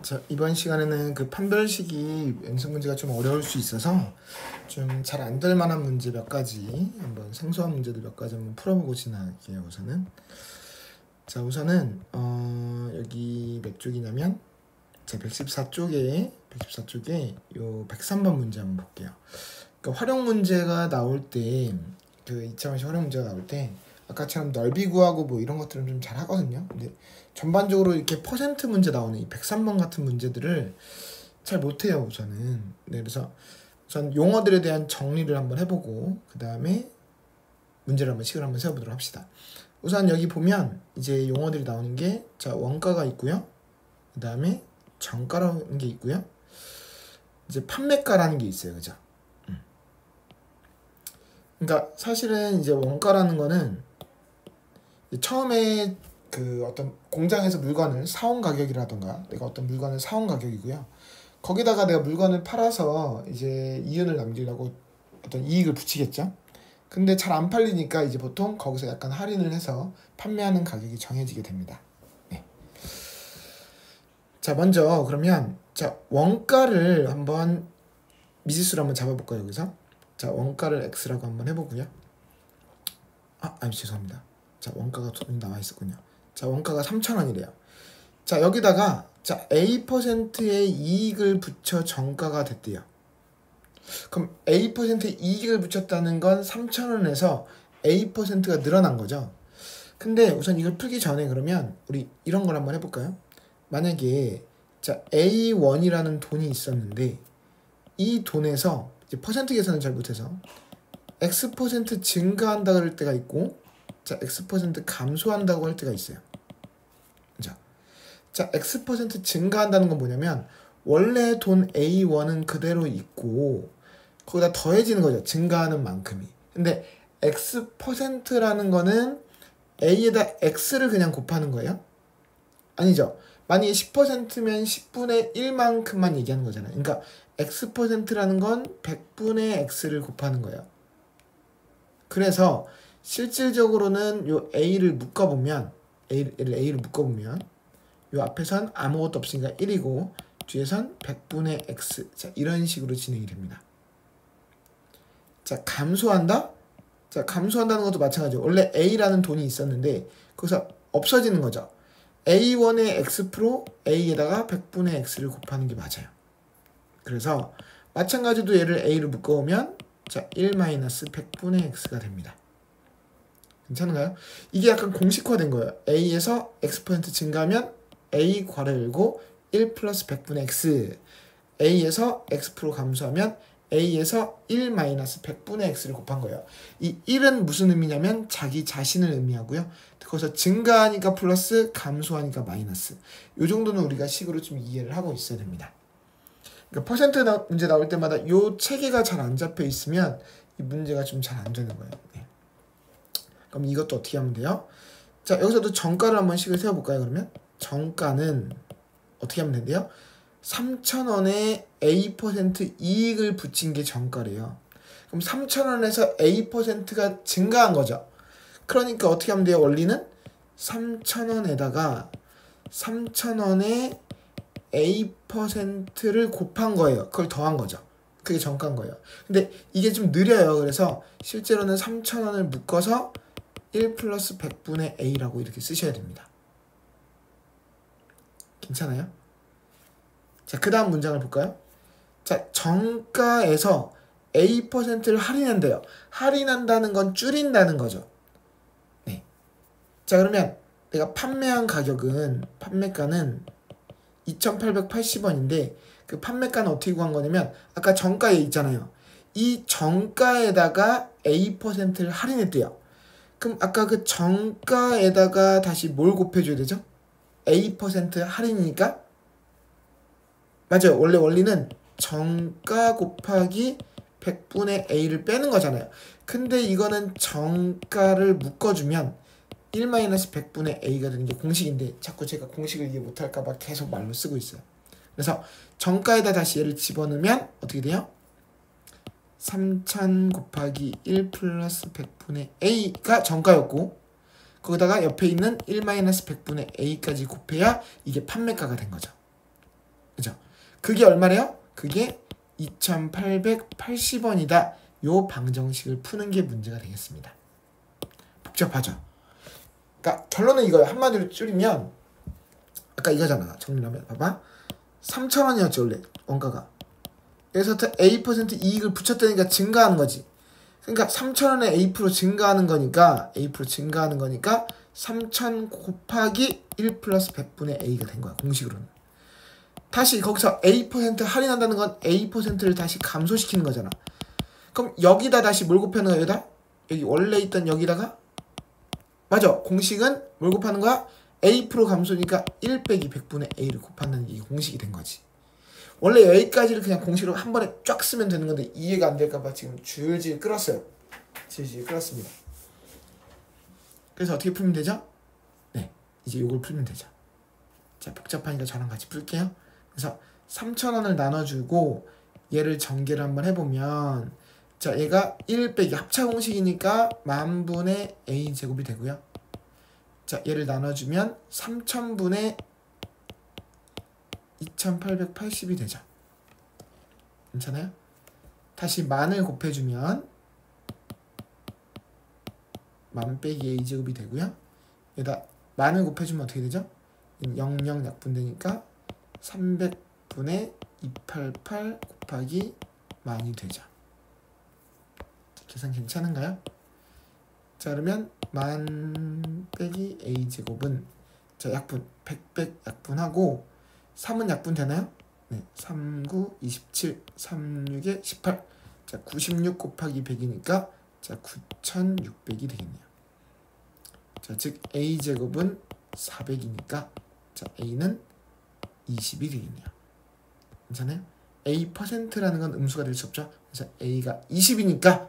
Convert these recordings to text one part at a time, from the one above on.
자, 이번 시간에는 그 판별식이 연습 문제가 좀 어려울 수 있어서 좀 잘 안 될 만한 문제 몇 가지, 한번 생소한 문제들 몇 가지 한번 풀어보고 지나갈게요. 우선은 자, 우선은 여기 몇 쪽이냐면 자, 114쪽에 요 103번 문제 한번 볼게요. 그러니까 활용 문제가 나올 때, 그 2차원식 활용 문제가 나올 때 아까처럼 넓이 구하고 뭐 이런 것들은 좀 잘 하거든요. 근데 전반적으로 이렇게 퍼센트 문제 나오는 이 103번 같은 문제들을 잘 못해요, 우선은. 네, 그래서 우선 용어들에 대한 정리를 한번 해보고 그 다음에 문제를 한번 식을 한번 세워보도록 합시다. 우선 여기 보면 이제 용어들이 나오는 게, 자, 원가가 있고요. 그 다음에 정가라는 게 있고요. 이제 판매가라는 게 있어요, 그죠? 그러니까 사실은 이제 원가라는 거는 처음에 그 어떤 공장에서 물건을 사온 가격이라던가 내가 어떤 물건을 사온 가격이고요. 거기다가 내가 물건을 팔아서 이제 이윤을 남기려고 어떤 이익을 붙이겠죠. 근데 잘 안 팔리니까 이제 보통 거기서 약간 할인을 해서 판매하는 가격이 정해지게 됩니다. 네. 자, 먼저 그러면 자, 원가를 한번 미지수로 한번 잡아볼까요, 여기서? 자, 원가를 x라고 한번 해보고요. 죄송합니다. 자, 원가가 나와 있었군요. 자, 원가가 3,000원이래요. 자, 여기다가 자, A%의 이익을 붙여 정가가 됐대요. 그럼 A%의 이익을 붙였다는 건 3,000원에서 A%가 늘어난 거죠. 근데 우선 이걸 풀기 전에 그러면 우리 이런 걸 한번 해볼까요? 만약에 자, A1이라는 돈이 있었는데 이 돈에서 이제 퍼센트 계산을 잘 못해서 X% 증가한다 그럴 때가 있고, 자, X% 감소한다고 할 때가 있어요. 자, X% 증가한다는 건 뭐냐면 원래 돈 A1은 그대로 있고 거기다 더해지는 거죠. 증가하는 만큼이. 근데 X%라는 거는 A에다 X를 그냥 곱하는 거예요? 아니죠. 만약에 10%면 10분의 1만큼만 얘기하는 거잖아요. 그러니까 X%라는 건 100분의 X를 곱하는 거예요. 그래서 실질적으로는 요 A를 묶어보면 A를 묶어보면 요 앞에선 아무것도 없으니까 1이고 뒤에선 100분의 X, 자, 이런 식으로 진행이 됩니다. 자, 감소한다? 자, 감소한다는 것도 마찬가지죠. 원래 A라는 돈이 있었는데 거기서 없어지는 거죠. A1의 X 프로 A에다가 100분의 X를 곱하는 게 맞아요. 그래서 마찬가지로 얘를 A를 묶어오면 자, 1-100분의 X가 됩니다. 괜찮은가요? 이게 약간 공식화된 거예요. A에서 X% 증가하면 A 괄호 열고 1 플러스 100분의 X, A에서 X 프로 감소하면 A에서 1-100분의 X를 곱한 거예요. 이 1은 무슨 의미냐면 자기 자신을 의미하고요. 거기서 증가하니까 플러스, 감소하니까 마이너스. 이 정도는 우리가 식으로 좀 이해를 하고 있어야 됩니다. 그러니까 퍼센트 문제 나올 때마다 이 체계가 잘 안 잡혀 있으면 이 문제가 좀 잘 안 되는 거예요. 네. 그럼 이것도 어떻게 하면 돼요? 자, 여기서도 정가를 한번 식을 세워볼까요, 그러면? 정가는 어떻게 하면 된대요? 3,000원에 A% 이익을 붙인 게 정가래요. 그럼 3,000원에서 A%가 증가한 거죠. 그러니까 어떻게 하면 돼요? 원리는 3,000원에다가 3,000원에 A%를 곱한 거예요. 그걸 더한 거죠. 그게 정가인 거예요. 근데 이게 좀 느려요. 그래서 실제로는 3,000원을 묶어서 1 플러스 100분의 A라고 이렇게 쓰셔야 됩니다. 괜찮아요? 자, 그 다음 문장을 볼까요? 자, 정가에서 A%를 할인한대요. 할인한다는 건 줄인다는 거죠. 네. 자, 그러면 내가 판매한 가격은, 판매가는 2,880원인데 그 판매가는 어떻게 구한 거냐면 아까 정가에 있잖아요. 이 정가에다가 A%를 할인했대요. 그럼 아까 그 정가에다가 다시 뭘 곱해줘야 되죠? A% 할인이니까? 맞아요. 원래 원리는 정가 곱하기 100분의 A를 빼는 거잖아요. 근데 이거는 정가를 묶어주면 1-100분의 A가 되는 게 공식인데 자꾸 제가 공식을 이해 못할까봐 계속 말로 쓰고 있어요. 그래서 정가에다 다시 얘를 집어넣으면 어떻게 돼요? 3,000 곱하기 1 플러스 100분의 A가 정가였고 거기다가 옆에 있는 1-100분의 A까지 곱해야 이게 판매가가 된 거죠. 그게 얼마래요? 그게 2,880원이다. 요 방정식을 푸는 게 문제가 되겠습니다. 복잡하죠? 그러니까 결론은 이거예요. 한마디로 줄이면 아까 이거잖아. 정리하면 봐봐. 3,000원이었죠 원래 원가가. 여기서부터 A% 이익을 붙였다니까 증가하는 거지. 그러니까 3,000원에 A% 증가하는 거니까 3,000 곱하기 1 플러스 100분의 A가 된 거야. 공식으로는. 다시 거기서 A% 할인한다는 건 A%를 다시 감소시키는 거잖아. 그럼 여기다 다시 뭘 곱하는 거야? 여기다? 여기 원래 있던 여기다가? 맞아. 공식은 뭘 곱하는 거야? A% 감소니까 1 빼기 100분의 A를 곱한다는 게 공식이 된 거지. 원래 여기까지를 그냥 공식으로 한 번에 쫙 쓰면 되는 건데 이해가 안 될까봐 지금 줄줄 끌었어요. 줄줄 끌었습니다. 그래서 어떻게 풀면 되죠? 네, 이제 이걸 풀면 되죠. 자, 복잡하니까 저랑 같이 풀게요. 그래서 3,000원을 나눠주고 얘를 전개를 한번 해보면 자, 얘가 1 빼기 합차 공식이니까 10,000분의 A 제곱이 되고요. 자, 얘를 나눠주면 3,000분의 2,880이 되죠. 괜찮아요? 다시 만을 곱해주면 만 빼기 A 제곱이 되고요. 여기다 만을 곱해주면 어떻게 되죠? 00 약분되니까 300분의 288 곱하기 만이 되죠. 계산 괜찮은가요? 자, 그러면 만 빼기 A 제곱은 자, 약분 100 약분하고 3은 약분 되나요? 네, 3, 9, 27, 3, 6에 18. 자, 96 곱하기 100이니까 자, 9,600이 되겠네요. 자, 즉 A 제곱은 400이니까 자, A는 20이 되겠네요. 괜찮아요? A%라는 건 음수가 될 수 없죠. 그래서 A가 20이니까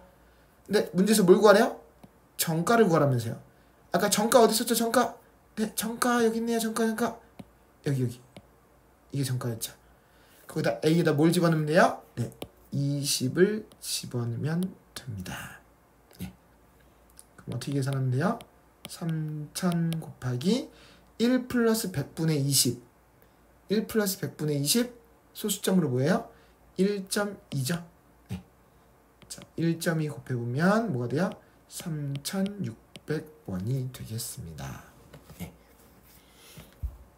근데 문제에서 뭘 구하래요? 정가를 구하라면서요. 아까 정가 어디 있었죠? 정가. 네, 정가 여기 있네요. 정가. 여기. 이게 정가였죠. 거기다 A에다 뭘 집어넣으면 돼요? 네, 20을 집어넣으면 됩니다. 네. 그럼 어떻게 계산하면 돼요? 3,000 곱하기 1 플러스 100분의 20. 1 플러스 100분의 20 소수점으로 뭐예요? 1.2죠. 네. 자, 1.2 곱해보면 뭐가 돼요? 3,600원이 되겠습니다. 네.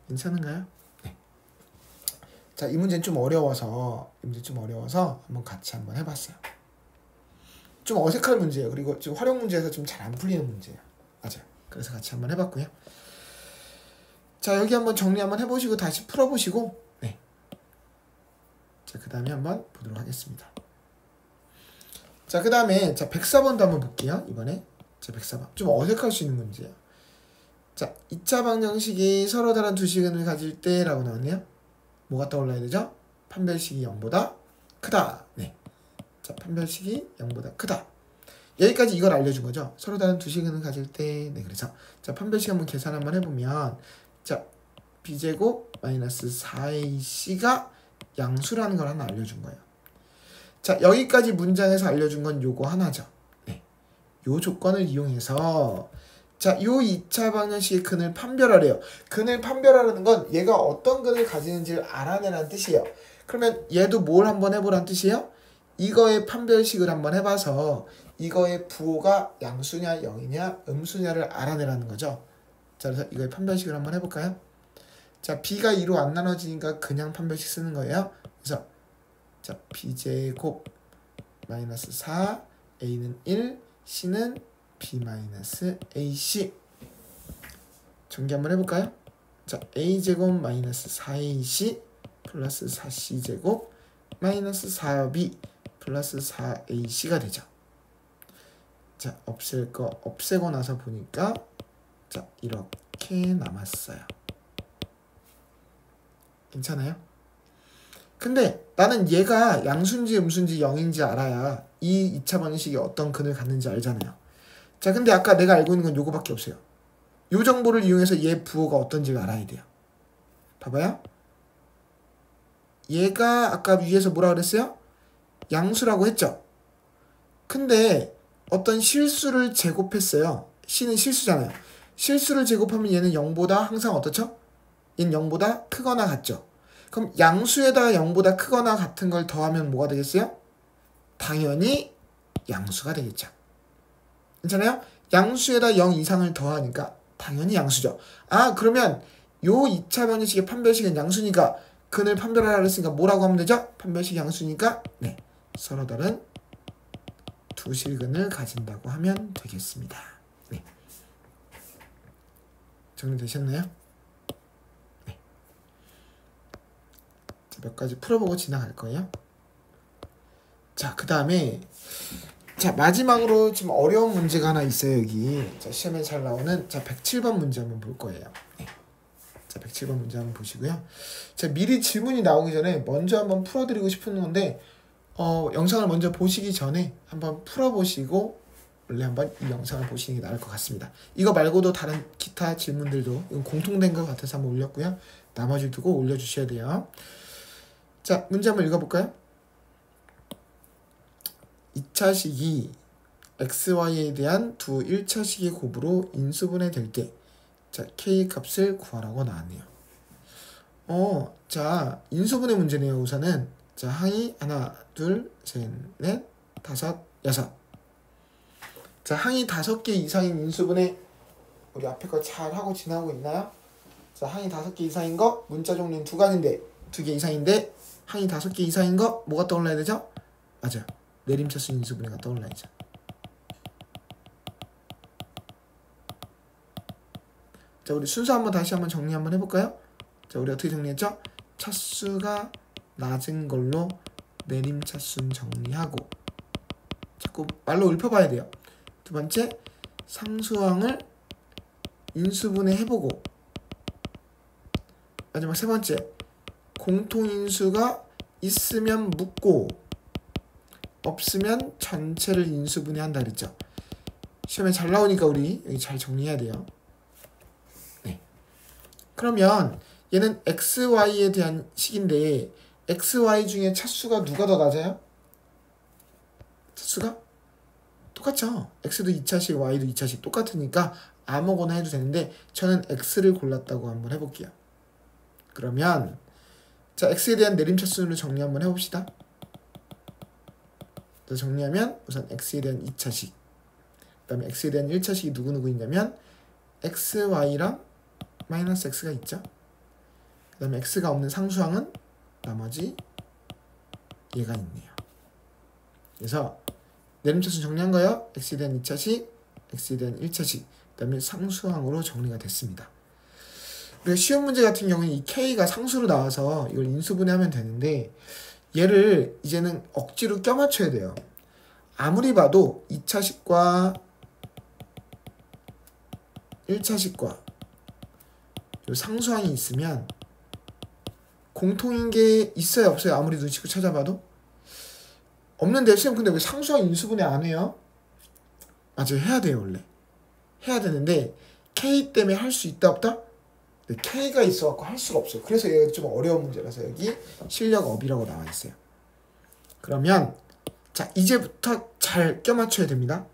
괜찮은가요? 네. 자, 이 문제는 좀 어려워서 한번 같이 한번 해봤어요. 좀 어색한 문제예요. 그리고 좀 활용 문제에서 좀 잘 안 풀리는 문제예요. 맞아요. 그래서 같이 한번 해봤고요. 자, 여기 한번 정리 한번 해보시고 다시 풀어보시고 네. 자, 그 다음에 한번 보도록 하겠습니다. 자, 그 다음에 자 104번도 한번 볼게요. 이번에 자 104번 좀 어색할 수 있는 문제예요. 자, 2차 방정식이 서로 다른 두 시근을 가질 때 라고 나왔네요. 뭐가 떠올라야 되죠? 판별식이 0보다 크다. 네. 자, 판별식이 0보다 크다. 여기까지 이걸 알려준 거죠. 서로 다른 두 시근을 가질 때. 네, 그래서 자, 판별식 한번 계산 한번 해보면 자, b제곱 마이너스 4ac가 양수라는 걸 하나 알려준 거예요. 자, 여기까지 문장에서 알려준 건 요거 하나죠. 네. 요 조건을 이용해서 자, 요 2차 방정식의 근을 판별하래요. 근을 판별하라는 건 얘가 어떤 근을 가지는지를 알아내라는 뜻이에요. 그러면 얘도 뭘 한번 해보라는 뜻이에요? 이거의 판별식을 한번 해봐서 이거의 부호가 양수냐 0이냐 음수냐를 알아내라는 거죠. 자, 그래서 이거의 판별식을 한번 해볼까요? 자, b가 2로 안 나눠지니까 그냥 판별식 쓰는 거예요. 그래서 자, b제곱 마이너스 4 a는 1 c는 b 마이너스 ac 전개 한번 해볼까요? 자, a제곱 마이너스 4ac 플러스 4c제곱 마이너스 4b 플러스 4ac가 되죠. 자, 없앨 거 없애고 나서 보니까 자, 이렇게 남았어요. 괜찮아요? 근데 나는 얘가 양수인지 음수인지 0인지 알아야 이 2차 방정식이 어떤 근을 갖는지 알잖아요. 자, 근데 아까 내가 알고 있는 건 요거밖에 없어요. 요 정보를 이용해서 얘 부호가 어떤지를 알아야 돼요. 봐봐요. 얘가 아까 위에서 뭐라 그랬어요? 양수라고 했죠. 근데 어떤 실수를 제곱했어요. c는 실수잖아요. 실수를 제곱하면 얘는 0보다 항상 어떻죠? 얘는 0보다 크거나 같죠. 그럼 양수에다가 0보다 크거나 같은 걸 더하면 뭐가 되겠어요? 당연히 양수가 되겠죠. 괜찮아요? 양수에다 0 이상을 더하니까 당연히 양수죠. 아, 그러면 요 2차 방정식의 판별식은 양수니까 근을 판별하라 그랬으니까 뭐라고 하면 되죠? 판별식이 양수니까 네, 서로 다른 두 실근을 가진다고 하면 되겠습니다. 네. 정리되셨나요? 네. 몇 가지 풀어보고 지나갈 거예요. 자, 그 다음에 자, 마지막으로 지금 어려운 문제가 하나 있어요. 여기 자, 시험에 잘 나오는 자 107번 문제 한번 볼 거예요. 네. 자, 107번 문제 한번 보시고요. 자, 미리 질문이 나오기 전에 먼저 한번 풀어드리고 싶은 건데 영상을 먼저 보시기 전에 한번 풀어보시고 원래 한번 이 영상을 보시는 게 나을 것 같습니다. 이거 말고도 다른 기타 질문들도 이건 공통된 것 같아서 한번 올렸고요. 나머지 두고 올려주셔야 돼요. 자, 문제 한번 읽어볼까요? 2차식이 xy에 대한 두 1차식의 곱으로 인수분해 될 때 자, k 값을 구하라고 나왔네요. 자, 인수분해 문제네요. 우선은 자, 항이 하나, 둘, 셋, 넷, 다섯, 여섯. 자, 항이 5개 이상인 인수분해 우리 앞에 거 잘 하고 지나가고 있나요? 자, 항이 5개 이상인 거 문자 종류는 2개 이상인데 항이 5개 이상인 거 뭐가 떠올라야 되죠? 맞아요. 내림차수 인수분해가 떠올라야죠. 자, 우리 순서 한번 다시 한번 정리 한번 해볼까요? 자, 우리 어떻게 정리했죠? 차수가 낮은 걸로 내림차수는 정리하고 자꾸 말로 읊어봐야 돼요. 두 번째, 상수항을 인수분해 해보고 마지막 세 번째, 공통인수가 있으면 묻고 없으면 전체를 인수분해한다 그랬죠. 시험에 잘 나오니까 우리 여기 잘 정리해야 돼요. 네. 그러면 얘는 xy에 대한 식인데 xy 중에 차수가 누가 더 낮아요? 차수가? 똑같죠. x도 2차식, y도 2차식 똑같으니까 아무거나 해도 되는데 저는 x를 골랐다고 한번 해볼게요. 그러면 자, x에 대한 내림차수를 정리 한번 해봅시다. 정리하면 우선 x에 대한 2차식 그 다음에 x에 대한 1차식이 누구누구 있냐면 xy랑 마이너스 x가 있죠. 그 다음에 x가 없는 상수항은 나머지 얘가 있네요. 그래서 내림차수 정리한 거예요. x에 대한 2차식, x에 대한 1차식 그 다음에 상수항으로 정리가 됐습니다. 그리고 시험 문제 같은 경우는 이 k가 상수로 나와서 이걸 인수분해하면 되는데 얘를 이제는 억지로 껴맞춰야 돼요. 아무리 봐도 2차식과 1차식과 요 상수항이 있으면 공통인 게 있어요 없어요? 아무리 눈치껏 찾아봐도 없는데 시험 근데 왜 상수항 인수분해 안 해요? 맞아요. 해야 돼요. 원래 해야 되는데 k 때문에 할 수 있다 없다? K가 있어갖고 할 수가 없어요. 그래서 얘가 좀 어려운 문제라서 여기 실력업이라고 나와 있어요. 그러면 자, 이제부터 잘 껴맞춰야 됩니다.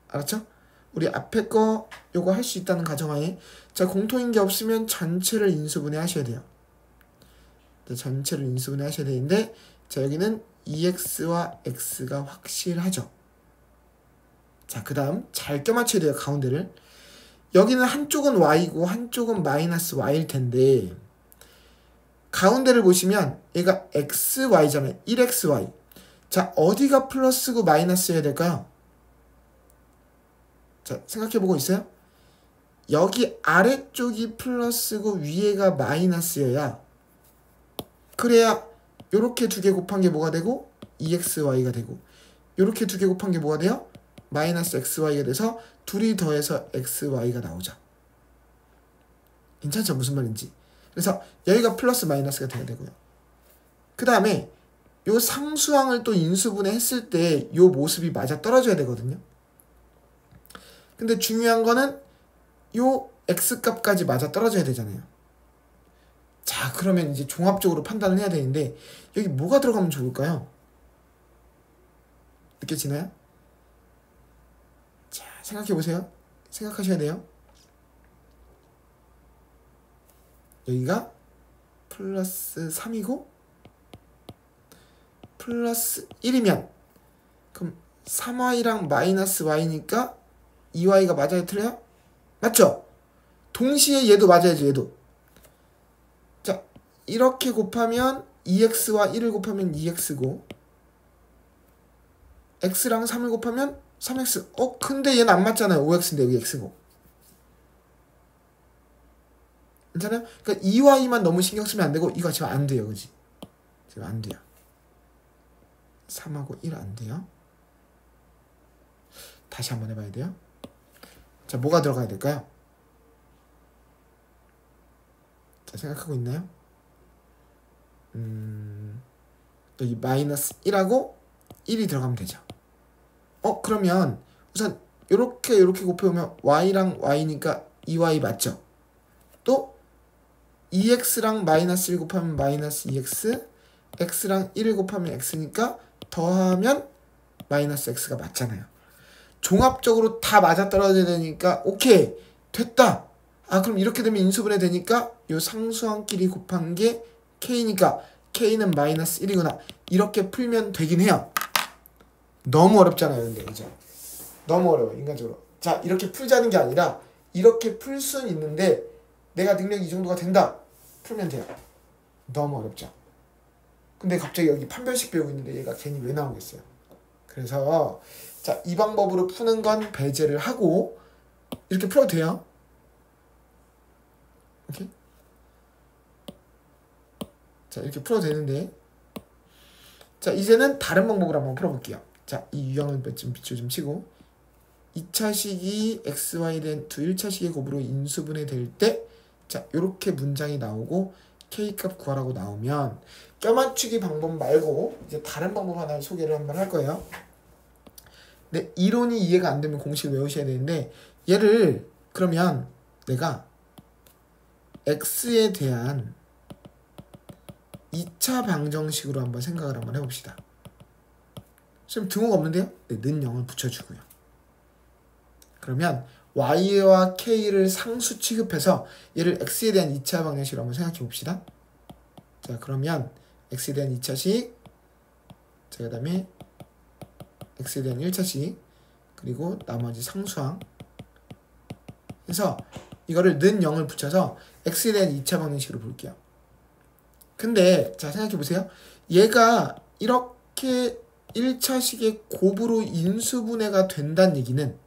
알았죠? 우리 앞에 거 요거 할 수 있다는 가정하에 자, 공통인 게 없으면 전체를 인수분해 하셔야 돼요. 전체를 인수분해 하셔야 되는데 자, 여기는 2x와 x가 확실하죠. 자, 그 다음 잘 껴맞춰야 돼요. 가운데를. 여기는 한쪽은 y고 한쪽은 마이너스 y일 텐데 가운데를 보시면 얘가 xy잖아요. 1xy. 자, 어디가 플러스고 마이너스여야 될까요? 자, 생각해보고 있어요? 여기 아래쪽이 플러스고 위에가 마이너스여야 그래야 요렇게 두 개 곱한 게 뭐가 되고 2xy가 되고 요렇게 두 개 곱한 게 뭐가 돼요? 마이너스 xy가 돼서 둘이 더해서 xy가 나오죠. 괜찮죠? 무슨 말인지. 그래서 여기가 플러스 마이너스가 돼야 되고요. 그 다음에 요 상수항을 또 인수분해 했을 때 요 모습이 맞아 떨어져야 되거든요. 근데 중요한 거는 요 x값까지 맞아 떨어져야 되잖아요. 자, 그러면 이제 종합적으로 판단을 해야 되는데 여기 뭐가 들어가면 좋을까요? 느껴지나요? 자, 생각해보세요. 생각하셔야 돼요. 여기가 플러스 3이고 플러스 1이면 그럼 3y랑 마이너스 y니까 2y가 맞아요? 틀려요? 맞죠? 동시에 얘도 맞아야지 얘도. 자 이렇게 곱하면 2x와 1을 곱하면 2x고 x랑 3을 곱하면 3x. 근데 얘는 안 맞잖아요. 5x인데 여기 x고. 괜찮아요? 그러니까 2y만 너무 신경 쓰면 안 되고 이거 지금 안 돼요. 그지? 지금 안 돼요. 3하고 1 안 돼요. 다시 한번 해봐야 돼요. 자, 뭐가 들어가야 될까요? 자, 생각하고 있나요? 여기 마이너스 1하고 1이 들어가면 되죠. 그러면 우선 요렇게 곱해보면 y랑 y니까 2y 맞죠? 또 2x랑 마이너스 1 곱하면 마이너스 2x, x랑 1을 곱하면 x니까 더하면 마이너스 x가 맞잖아요. 종합적으로 다 맞아떨어져야 되니까 오케이 됐다. 그럼 이렇게 되면 인수분해 되니까 요 상수항끼리 곱한 게 k니까 k는 마이너스 1이구나. 이렇게 풀면 되긴 해요. 너무 어렵잖아요. 근데 그죠? 너무 어려워 인간적으로. 자 이렇게 풀자는 게 아니라 이렇게 풀 수는 있는데 내가 능력이 이 정도가 된다. 풀면 돼요. 너무 어렵죠. 근데 갑자기 여기 판별식 배우고 있는데 얘가 괜히 왜 나오겠어요. 그래서 자, 이 방법으로 푸는 건 배제를 하고 이렇게 풀어도 돼요. 오케이? 자, 이렇게 풀어도 되는데 자, 이제는 다른 방법으로 한번 풀어볼게요. 자, 이 유형을 좀 밑줄 좀 치고 2차식이 xy 된 두 1차식의 곱으로 인수분해 될 때 자, 요렇게 문장이 나오고 k값 구하라고 나오면 껴맞추기 방법 말고 이제 다른 방법 하나 소개를 한번 할 거예요. 근데 이론이 이해가 안 되면 공식을 외우셔야 되는데 얘를 그러면 내가 x에 대한 2차 방정식으로 한번 생각을 한번 해봅시다. 지금 등호가 없는데요? 네, 는 0을 붙여주고요. 그러면 y와 k를 상수 취급해서 얘를 x에 대한 2차 방정식으로 한번 생각해 봅시다. 자 그러면 x에 대한 2차식 자 그 다음에 x에 대한 1차식 그리고 나머지 상수항 그래서 이거를 는 0을 붙여서 x에 대한 2차 방정식으로 볼게요. 근데 자 생각해보세요. 얘가 이렇게 1차식의 곱으로 인수분해가 된다는 얘기는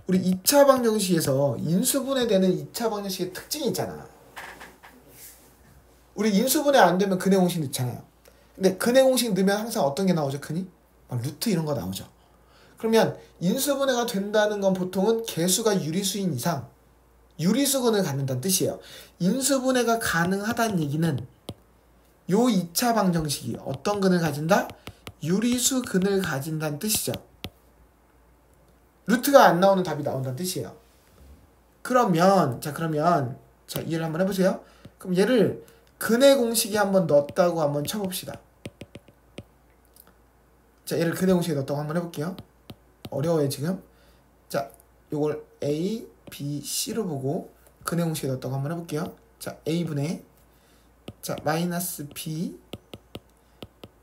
우리 2차 방정식에서 인수분해되는 2차 방정식의 특징이 있잖아. 우리 인수분해 안 되면 근해 공식 넣잖아요. 근데 근해 공식 넣으면 항상 어떤 게 나오죠? 근이? 루트 이런 거 나오죠. 그러면 인수분해가 된다는 건 보통은 개수가 유리수인 이상 유리수근을 갖는다는 뜻이에요. 인수분해가 가능하다는 얘기는 요 2차 방정식이 어떤 근을 가진다? 유리수근을 가진다는 뜻이죠. 루트가 안 나오는 답이 나온다는 뜻이에요. 그러면 자 이해를 한번 해보세요. 그럼 얘를 근해 공식에 한번 넣었다고 한번 쳐봅시다. 자 얘를 근해 공식에 넣었다고 한번 해볼게요. 어려워요 지금. 자 요걸 A, B, C로 보고 근해 공식에 넣었다고 한번 해볼게요. 자 A분의 자 마이너스 B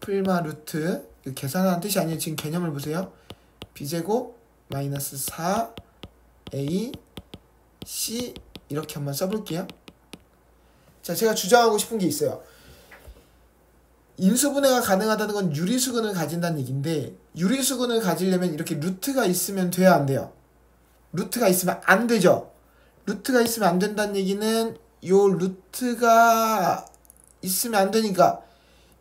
풀마 루트 계산하는 뜻이 아니에요. 지금 개념을 보세요. B제곱 마이너스 4A C 이렇게 한번 써볼게요. 자 제가 주장하고 싶은 게 있어요. 인수분해가 가능하다는 건 유리수근을 가진다는 얘기인데 유리수근을 가지려면 이렇게 루트가 있으면 돼야 안 돼요. 루트가 있으면 안 되죠. 루트가 있으면 안 된다는 얘기는 요 루트가 있으면 안 되니까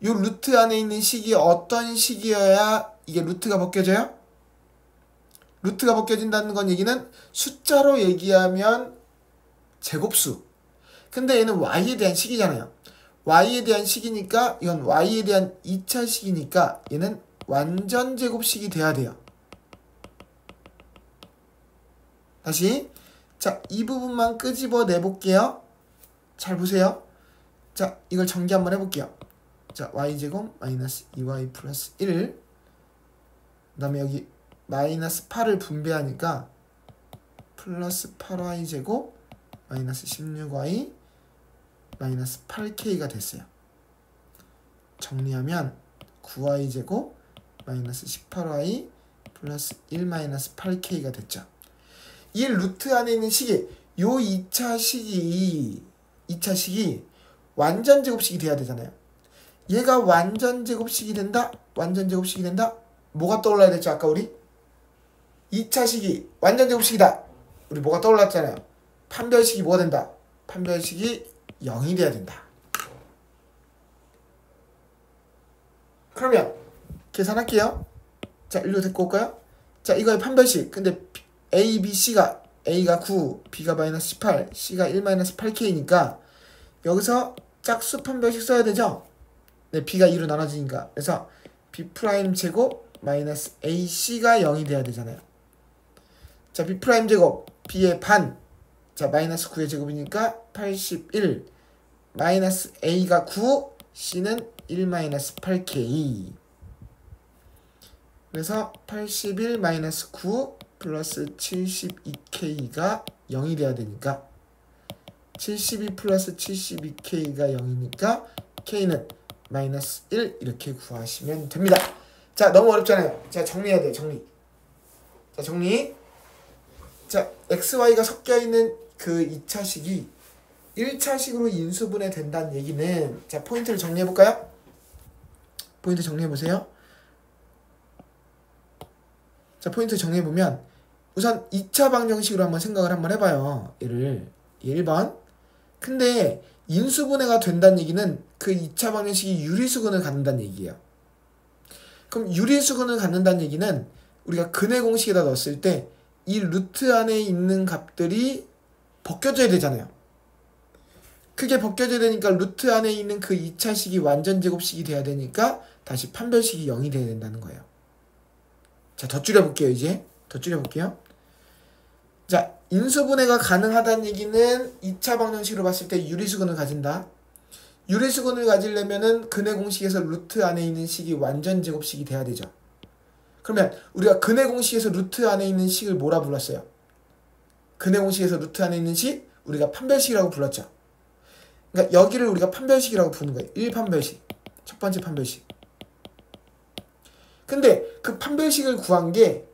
요 루트 안에 있는 식이 어떤 식이어야 이게 루트가 벗겨져요? 루트가 벗겨진다는 건 얘기는 숫자로 얘기하면 제곱수. 근데 얘는 y에 대한 식이잖아요. y에 대한 식이니까 이건 y에 대한 2차 식이니까 얘는 완전 제곱식이 돼야 돼요. 다시 자 이 부분만 끄집어 내볼게요. 잘 보세요. 자 이걸 전개 한번 해볼게요. 자 y제곱 마이너스 2y 플러스 1 그 다음에 여기 마이너스 8을 분배하니까 플러스 8y제곱 마이너스 16y 마이너스 8k가 됐어요. 정리하면 9y 제곱 마이너스 18y 플러스 1 마이너스 8k가 됐죠. 이 루트 안에 있는 식이 요 2차 식이 완전 제곱식이 돼야 되잖아요. 얘가 완전 제곱식이 된다. 완전 제곱식이 된다. 뭐가 떠올라야 됐죠? 아까 우리 2차 식이 완전 제곱식이다. 우리 뭐가 떠올랐잖아요. 판별식이 뭐가 된다? 판별식이 0이 돼야 된다. 그러면 계산할게요. 자, 일로 데리고 올까요? 자, 이거의 판별식. 근데 A, B, C가 A가 9, B가 마이너스 18, C가 1 마이너스 8K니까 여기서 짝수 판별식 써야 되죠? 네, B가 2로 나눠지니까. 그래서 B 프라임 제곱 마이너스 AC가 0이 돼야 되잖아요. 자, B 프라임 제곱 B의 반. 자, 마이너스 9의 제곱이니까 81 마이너스 A가 9, C는 1 마이너스 8K. 그래서 81 마이너스 9 플러스 72K가 0이 돼야 되니까 72 플러스 72K가 0이니까 K는 마이너스 1 이렇게 구하시면 됩니다. 자, 너무 어렵잖아요. 자, 정리해야 돼요. 자, 정리. 자, XY가 섞여있는 그 2차식이 1차식으로 인수분해 된다는 얘기는, 자, 포인트를 정리해볼까요? 포인트 정리해보세요. 자, 포인트 정리해보면 우선 2차 방정식으로 한번 생각을 한번 해봐요. 얘를 1번. 근데 인수분해가 된다는 얘기는 그 2차 방정식이 유리수근을 갖는다는 얘기예요. 그럼 유리수근을 갖는다는 얘기는 우리가 근의 공식에다 넣었을 때 이 루트 안에 있는 값들이 벗겨져야 되잖아요. 그게 벗겨져야 되니까 루트 안에 있는 그 2차식이 완전 제곱식이 돼야 되니까 다시 판별식이 0이 돼야 된다는 거예요. 자, 더 줄여볼게요. 이제 더 줄여볼게요. 자, 인수분해가 가능하다는 얘기는 2차 방정식으로 봤을 때 유리수근을 가진다. 유리수근을 가지려면은 근의 공식에서 루트 안에 있는 식이 완전 제곱식이 돼야 되죠. 그러면 우리가 근의 공식에서 루트 안에 있는 식을 뭐라 불렀어요? 근의 공식에서 루트 안에 있는 식 우리가 판별식이라고 불렀죠. 그러니까 여기를 우리가 판별식이라고 부르는 거예요. 1판별식. 첫 번째 판별식. 근데 그 판별식을 구한 게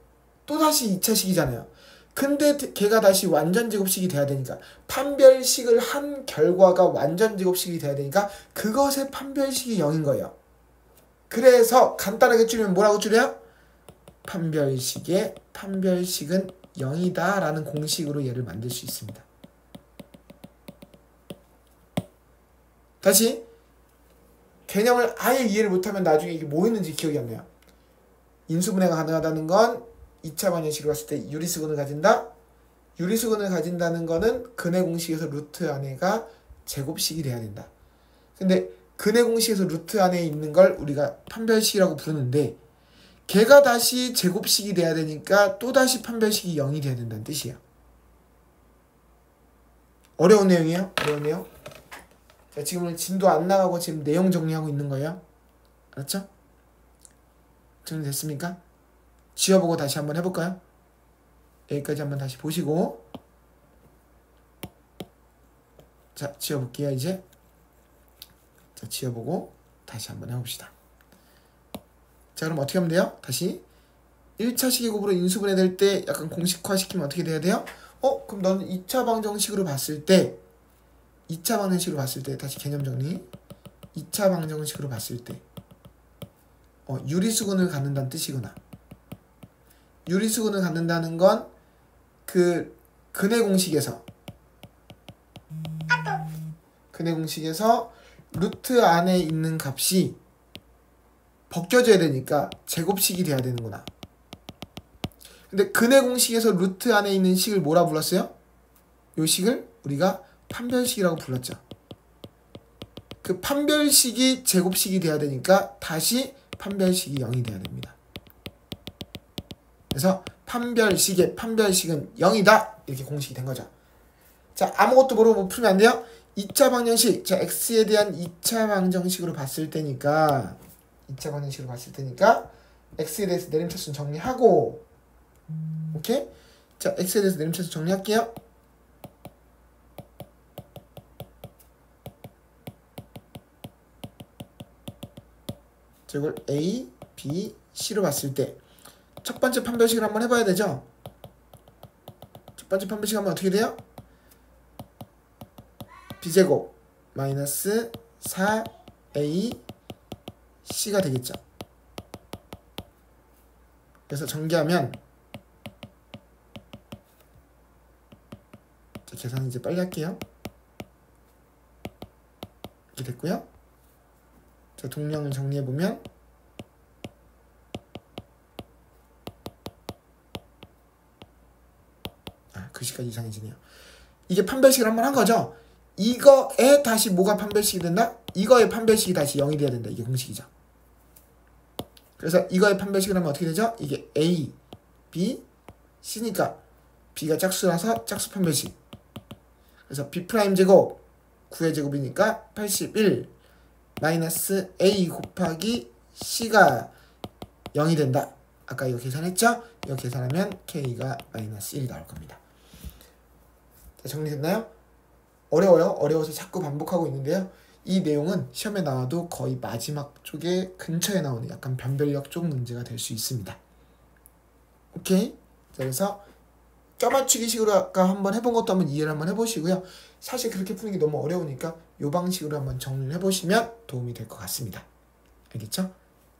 또다시 2차식이잖아요. 근데 걔가 다시 완전 제곱식이 돼야 되니까 판별식을 한 결과가 완전 제곱식이 돼야 되니까 그것의 판별식이 0인 거예요. 그래서 간단하게 줄이면 뭐라고 줄여요? 판별식의 판별식은 0이다 라는 공식으로 얘를 만들 수 있습니다. 다시 개념을 아예 이해를 못하면 나중에 이게 뭐 있는지 기억이 안 나요. 인수분해가 가능하다는 건 2차 방정식으로 봤을 때 유리수근을 가진다. 유리수근을 가진다는 거는 근의 공식에서 루트 안에가 제곱식이 돼야 된다. 근데 근의 공식에서 루트 안에 있는 걸 우리가 판별식이라고 부르는데 걔가 다시 제곱식이 돼야 되니까 또다시 판별식이 0이 돼야 된다는 뜻이에요. 어려운 내용이에요? 어려운 내용? 자, 지금은 진도 안 나가고 지금 내용 정리하고 있는 거예요. 알았죠? 정리됐습니까? 지워보고 다시 한번 해볼까요? 여기까지 한번 다시 보시고, 자, 지워볼게요. 이제 자, 지워보고 다시 한번 해봅시다. 자, 그럼 어떻게 하면 돼요? 다시 1차 식이곱으로 인수분해 될 때 약간 공식화 시키면 어떻게 돼야 돼요? 그럼 너는 2차 방정식으로 봤을 때 2차 방정식으로 봤을 때 다시 개념 정리. 2차 방정식으로 봤을 때 유리수근을 갖는다는 뜻이구나. 유리수근을 갖는다는 건 그 근의 공식에서 루트 안에 있는 값이 벗겨져야 되니까 제곱식이 돼야 되는구나. 근데 근의 공식에서 루트 안에 있는 식을 뭐라 불렀어요? 요 식을 우리가 판별식이라고 불렀죠. 그 판별식이 제곱식이 돼야 되니까 다시 판별식이 0이 돼야 됩니다. 그래서 판별식의 판별식은 0이다. 이렇게 공식이 된 거죠. 자, 아무것도 모르고 풀면 안 돼요? 2차 방정식. 자, x에 대한 2차 방정식으로 봤을 때니까 x에 대해서 내림차순 정리하고, 오케이? 자, x에 대해서 내림차순 정리할게요. 이걸 A, B, C로 봤을 때 첫 번째 판별식을 한번 해봐야 되죠. 첫 번째 판별식 하면 어떻게 돼요? B제곱 마이너스 4A C가 되겠죠. 그래서 전개하면 계산 이제 빨리 할게요. 이렇게 됐고요. 자, 동량을 정리해보면 글씨까지 이상해지네요. 이게 판별식을 한번 한 거죠. 이거에 다시 뭐가 판별식이 된다? 이거의 판별식이 다시 0이 돼야 된다. 이게 공식이죠. 그래서 이거의 판별식을 하면 어떻게 되죠? 이게 A, B, C니까 B가 짝수라서 짝수 판별식. 그래서 B 프라임 제곱 9의 제곱이니까 81 마이너스 A 곱하기 C가 0이 된다. 아까 이거 계산했죠? 이거 계산하면 K가 마이너스 1이 나올 겁니다. 자, 정리됐나요? 어려워요. 어려워서 자꾸 반복하고 있는데요. 이 내용은 시험에 나와도 거의 마지막 쪽에 근처에 나오는 약간 변별력 쪽 문제가 될 수 있습니다. 오케이? 자, 그래서 껴맞추기식으로 아까 한번 해본 것도 한번 이해를 한번 해보시고요. 사실 그렇게 푸는 게 너무 어려우니까 이 방식으로 한번 정리를 해보시면 도움이 될 것 같습니다. 알겠죠?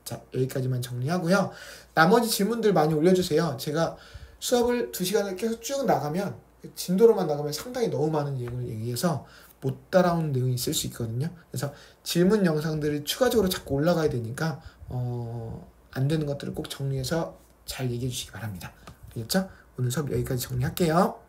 자, 여기까지만 정리하고요. 나머지 질문들 많이 올려주세요. 제가 수업을 2시간을 계속 쭉 나가면 진도로만 나가면 상당히 너무 많은 내용을 얘기해서 못 따라오는 내용이 있을 수 있거든요. 그래서 질문 영상들이 추가적으로 자꾸 올라가야 되니까 안 되는 것들을 꼭 정리해서 잘 얘기해 주시기 바랍니다. 알겠죠? 오늘 수업 여기까지 정리할게요.